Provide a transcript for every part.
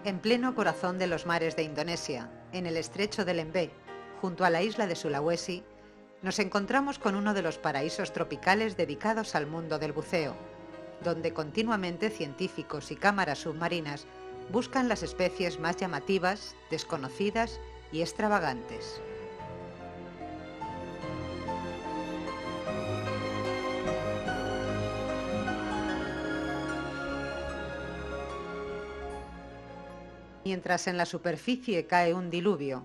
En pleno corazón de los mares de Indonesia, en el estrecho de Lembeh, junto a la isla de Sulawesi, nos encontramos con uno de los paraísos tropicales dedicados al mundo del buceo, donde continuamente científicos y cámaras submarinas buscan las especies más llamativas, desconocidas y extravagantes. Mientras en la superficie cae un diluvio,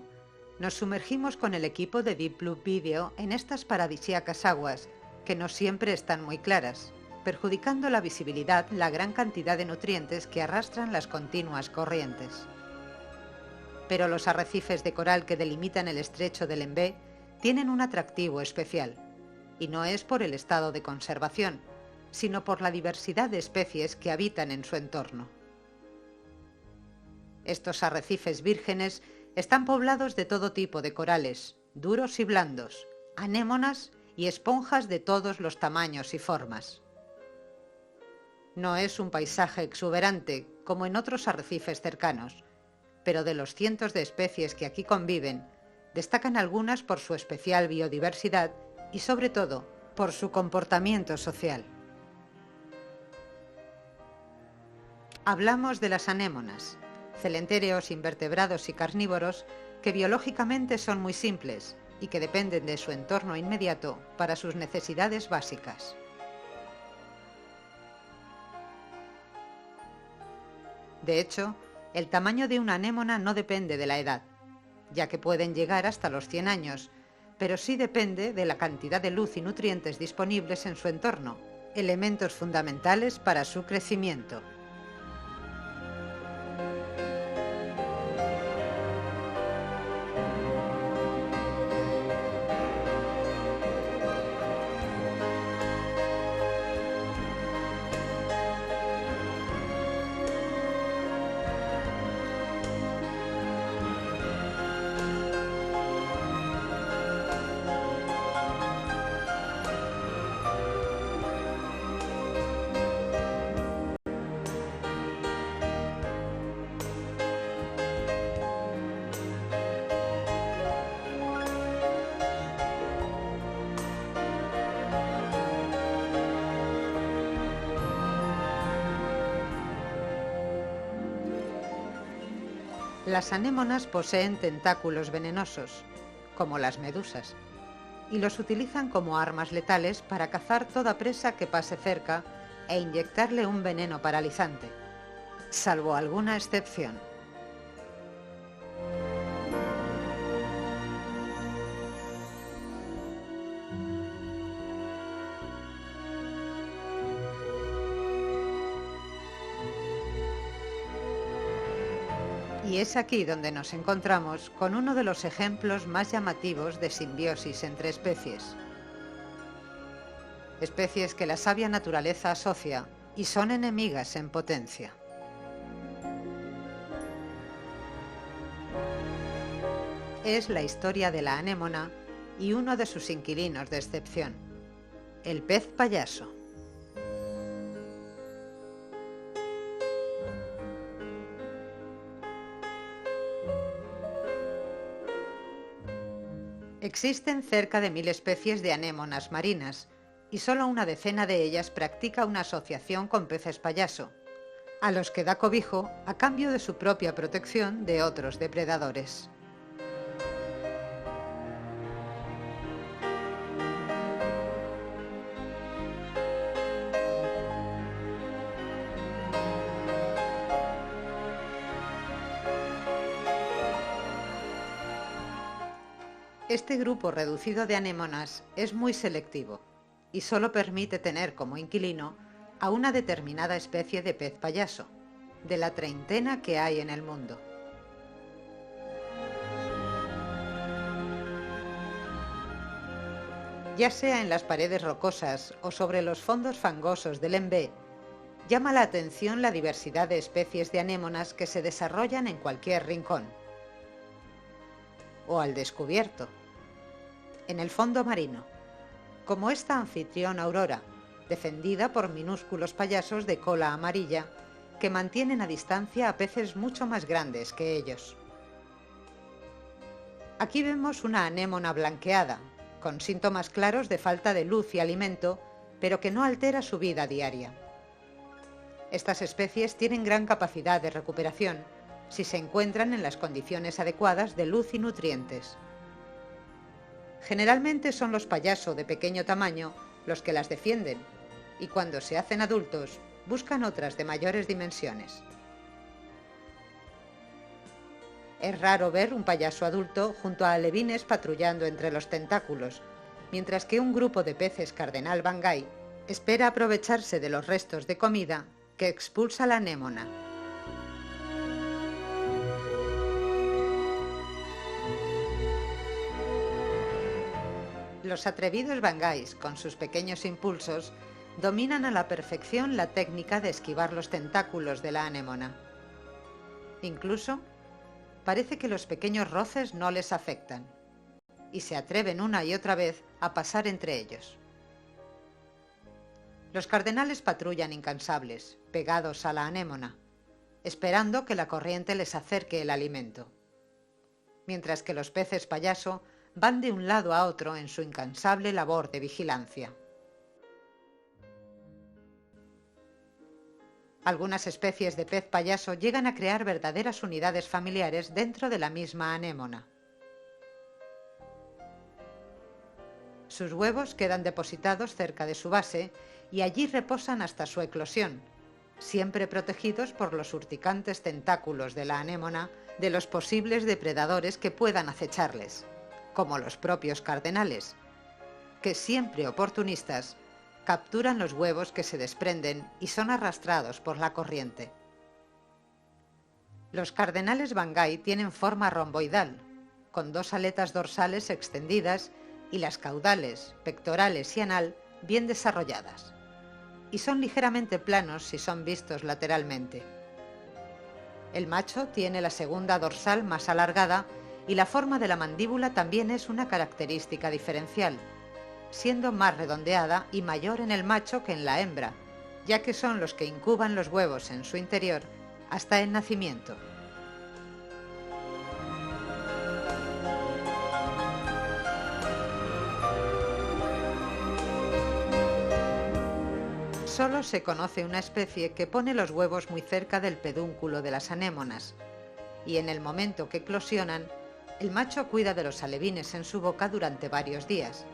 nos sumergimos con el equipo de Deep Blue Video en estas paradisíacas aguas, que no siempre están muy claras, perjudicando la visibilidad la gran cantidad de nutrientes que arrastran las continuas corrientes. Pero los arrecifes de coral que delimitan el estrecho de Lembeh tienen un atractivo especial, y no es por el estado de conservación, sino por la diversidad de especies que habitan en su entorno. Estos arrecifes vírgenes están poblados de todo tipo de corales, duros y blandos, anémonas y esponjas de todos los tamaños y formas. No es un paisaje exuberante como en otros arrecifes cercanos, pero de los cientos de especies que aquí conviven, destacan algunas por su especial biodiversidad y sobre todo por su comportamiento social. Hablamos de las anémonas, celentéreos invertebrados y carnívoros que biológicamente son muy simples y que dependen de su entorno inmediato para sus necesidades básicas. De hecho, el tamaño de una anémona no depende de la edad, ya que pueden llegar hasta los 100 años, pero sí depende de la cantidad de luz y nutrientes disponibles en su entorno, elementos fundamentales para su crecimiento. Las anémonas poseen tentáculos venenosos, como las medusas, y los utilizan como armas letales para cazar toda presa que pase cerca e inyectarle un veneno paralizante, salvo alguna excepción. Y es aquí donde nos encontramos con uno de los ejemplos más llamativos de simbiosis entre especies. Especies que la sabia naturaleza asocia y son enemigas en potencia. Es la historia de la anémona y uno de sus inquilinos de excepción, el pez payaso. Existen cerca de 1000 especies de anémonas marinas y solo una decena de ellas practica una asociación con peces payaso, a los que da cobijo a cambio de su propia protección de otros depredadores. Este grupo reducido de anémonas es muy selectivo y solo permite tener como inquilino a una determinada especie de pez payaso, de la treintena que hay en el mundo. Ya sea en las paredes rocosas o sobre los fondos fangosos del Lembeh, llama la atención la diversidad de especies de anémonas que se desarrollan en cualquier rincón. O al descubierto, en el fondo marino, como esta anfitriona aurora, defendida por minúsculos payasos de cola amarilla que mantienen a distancia a peces mucho más grandes que ellos. Aquí vemos una anémona blanqueada, con síntomas claros de falta de luz y alimento, pero que no altera su vida diaria. Estas especies tienen gran capacidad de recuperación si se encuentran en las condiciones adecuadas de luz y nutrientes. Generalmente son los payaso de pequeño tamaño los que las defienden, y cuando se hacen adultos buscan otras de mayores dimensiones. Es raro ver un payaso adulto junto a alevines patrullando entre los tentáculos, mientras que un grupo de peces cardenal bangay espera aprovecharse de los restos de comida que expulsa la anémona. Los atrevidos bangays, con sus pequeños impulsos, dominan a la perfección la técnica de esquivar los tentáculos de la anémona. Incluso, parece que los pequeños roces no les afectan, y se atreven una y otra vez a pasar entre ellos. Los cardenales patrullan incansables, pegados a la anémona, esperando que la corriente les acerque el alimento, mientras que los peces payaso van de un lado a otro en su incansable labor de vigilancia. Algunas especies de pez payaso llegan a crear verdaderas unidades familiares dentro de la misma anémona. Sus huevos quedan depositados cerca de su base y allí reposan hasta su eclosión, siempre protegidos por los urticantes tentáculos de la anémona de los posibles depredadores que puedan acecharles, como los propios cardenales, que siempre oportunistas capturan los huevos que se desprenden y son arrastrados por la corriente. Los cardenales bangay tienen forma romboidal, con dos aletas dorsales extendidas y las caudales, pectorales y anal bien desarrolladas, y son ligeramente planos si son vistos lateralmente. El macho tiene la segunda dorsal más alargada y la forma de la mandíbula también es una característica diferencial, siendo más redondeada y mayor en el macho que en la hembra, ya que son los que incuban los huevos en su interior hasta el nacimiento. Solo se conoce una especie que pone los huevos muy cerca del pedúnculo de las anémonas, y en el momento que eclosionan, el macho cuida de los alevines en su boca durante varios días,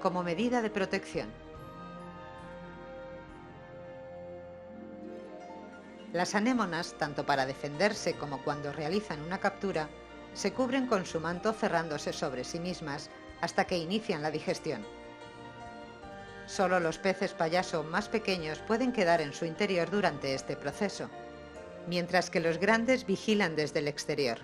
como medida de protección. Las anémonas, tanto para defenderse como cuando realizan una captura, se cubren con su manto cerrándose sobre sí mismas hasta que inician la digestión. Solo los peces payaso más pequeños pueden quedar en su interior durante este proceso, mientras que los grandes vigilan desde el exterior.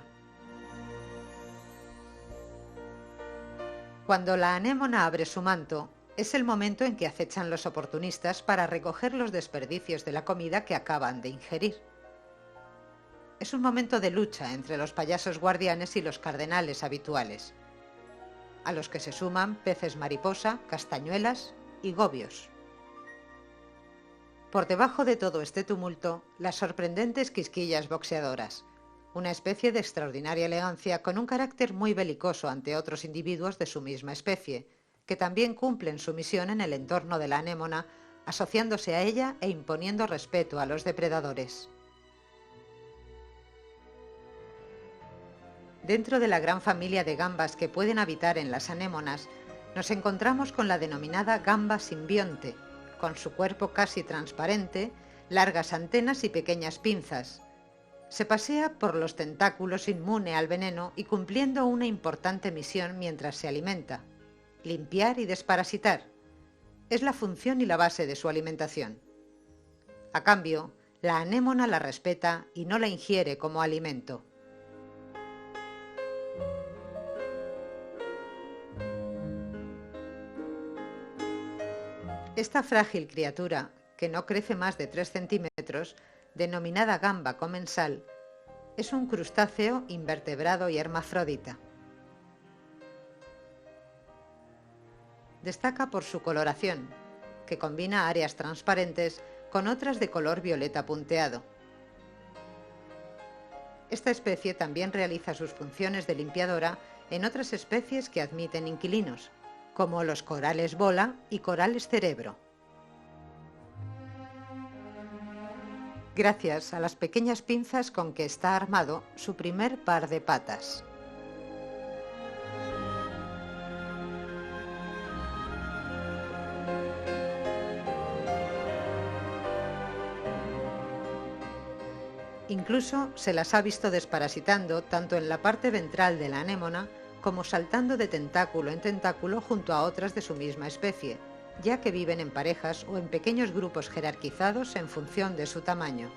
Cuando la anémona abre su manto, es el momento en que acechan los oportunistas para recoger los desperdicios de la comida que acaban de ingerir. Es un momento de lucha entre los payasos guardianes y los cardenales habituales, a los que se suman peces mariposa, castañuelas y gobios. Por debajo de todo este tumulto, las sorprendentes quisquillas boxeadoras, una especie de extraordinaria elegancia con un carácter muy belicoso ante otros individuos de su misma especie, que también cumplen su misión en el entorno de la anémona, asociándose a ella e imponiendo respeto a los depredadores. Dentro de la gran familia de gambas que pueden habitar en las anémonas, nos encontramos con la denominada gamba simbionte, con su cuerpo casi transparente, largas antenas y pequeñas pinzas. Se pasea por los tentáculos inmune al veneno y cumpliendo una importante misión mientras se alimenta: limpiar y desparasitar. Es la función y la base de su alimentación. A cambio, la anémona la respeta y no la ingiere como alimento. Esta frágil criatura, que no crece más de 3 centímetros, denominada gamba comensal, es un crustáceo invertebrado y hermafrodita. Destaca por su coloración, que combina áreas transparentes con otras de color violeta punteado, Esta especie también realiza sus funciones de limpiadora en otras especies que admiten inquilinos, como los corales bola y corales cerebro. Gracias a las pequeñas pinzas con que está armado su primer par de patas. Incluso se las ha visto desparasitando tanto en la parte ventral de la anémona como saltando de tentáculo en tentáculo junto a otras de su misma especie, ya que viven en parejas o en pequeños grupos jerarquizados en función de su tamaño.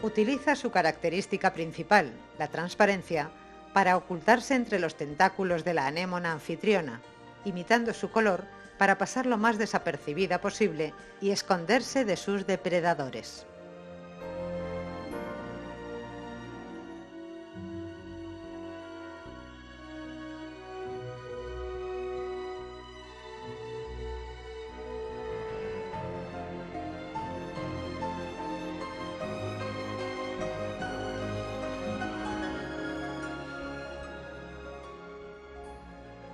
Utiliza su característica principal, la transparencia, para ocultarse entre los tentáculos de la anémona anfitriona, imitando su color para pasar lo más desapercibida posible y esconderse de sus depredadores.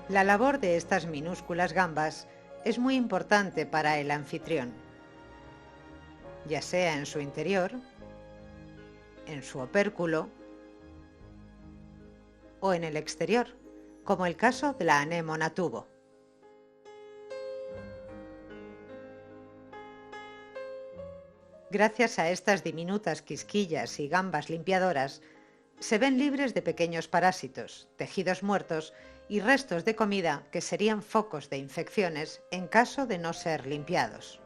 La labor de estas minúsculas gambas es muy importante para el anfitrión, ya sea en su interior, en su opérculo o en el exterior, como el caso de la anémona tubo. Gracias a estas diminutas quisquillas y gambas limpiadoras, se ven libres de pequeños parásitos, tejidos muertos y restos de comida que serían focos de infecciones en caso de no ser limpiados.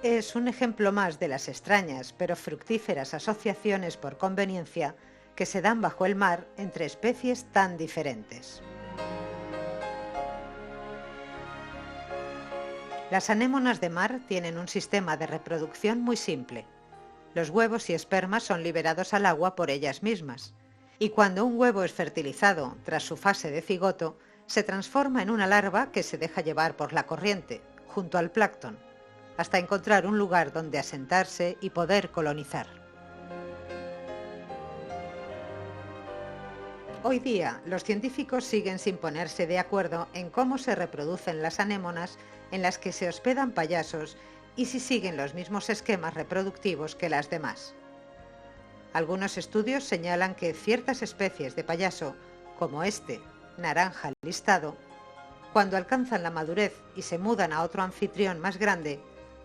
Es un ejemplo más de las extrañas pero fructíferas asociaciones por conveniencia que se dan bajo el mar entre especies tan diferentes. Las anémonas de mar tienen un sistema de reproducción muy simple. Los huevos y espermas son liberados al agua por ellas mismas, y cuando un huevo es fertilizado tras su fase de cigoto, se transforma en una larva que se deja llevar por la corriente, junto al plancton, hasta encontrar un lugar donde asentarse y poder colonizar. Hoy día, los científicos siguen sin ponerse de acuerdo en cómo se reproducen las anémonas en las que se hospedan payasos y si siguen los mismos esquemas reproductivos que las demás. Algunos estudios señalan que ciertas especies de payaso, como este, naranja listado, cuando alcanzan la madurez y se mudan a otro anfitrión más grande,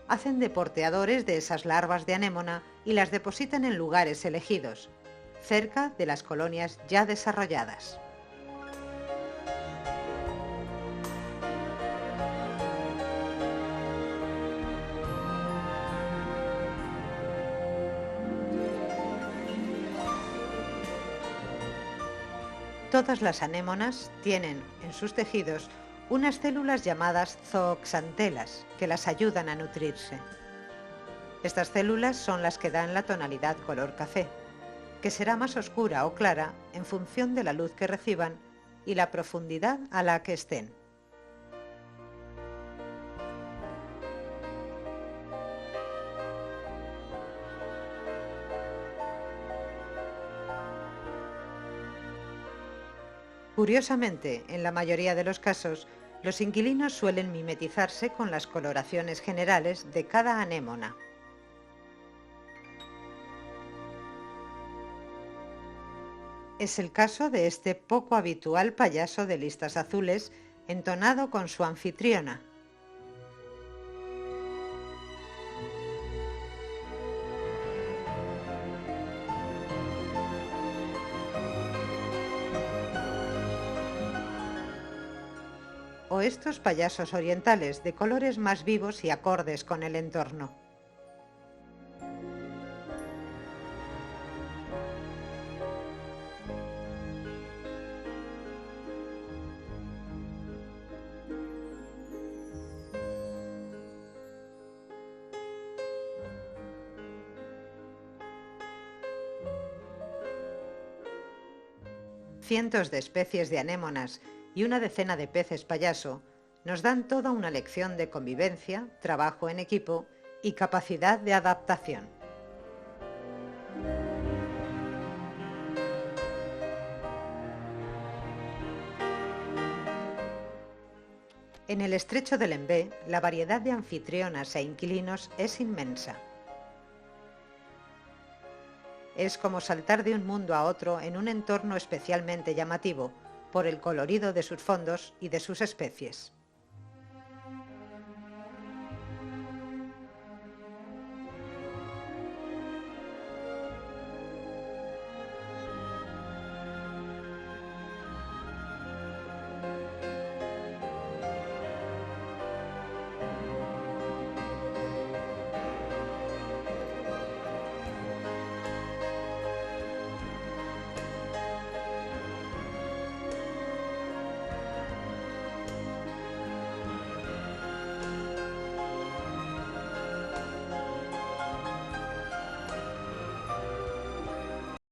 hacen de porteadores de esas larvas de anémona y las depositan en lugares elegidos, cerca de las colonias ya desarrolladas. Todas las anémonas tienen en sus tejidos unas células llamadas zooxantelas que las ayudan a nutrirse. Estas células son las que dan la tonalidad color café, que será más oscura o clara en función de la luz que reciban y la profundidad a la que estén. Curiosamente, en la mayoría de los casos, los inquilinos suelen mimetizarse con las coloraciones generales de cada anémona. Es el caso de este poco habitual payaso de listas azules entonado con su anfitriona. O estos payasos orientales de colores más vivos y acordes con el entorno. Cientos de especies de anémonas y una decena de peces payaso nos dan toda una lección de convivencia, trabajo en equipo y capacidad de adaptación. En el estrecho del Embé, la variedad de anfitrionas e inquilinos es inmensa. Es como saltar de un mundo a otro en un entorno especialmente llamativo por el colorido de sus fondos y de sus especies.